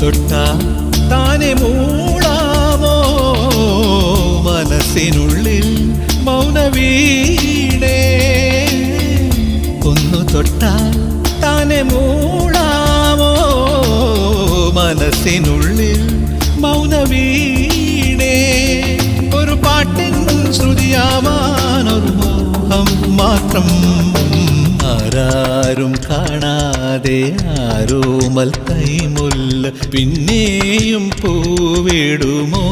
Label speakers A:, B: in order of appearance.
A: തൊട്ടാ താനെ മൂളാമോ മനസ്സിനുള്ളിൽ മൗനവീണേ ഒന്നു തൊട്ടാൽ താനെ മൂളാമോ മനസ്സിനുള്ളിൽ മൗനവീണേ ഒരു പാട്ടിൻ ശ്രുതിയാവാനൊരു മോഹം മാത്രം ആരാരും കാണാതെ ആരോമൽ കൈമുല്ല പിന്നെയും പൂവിടുമോ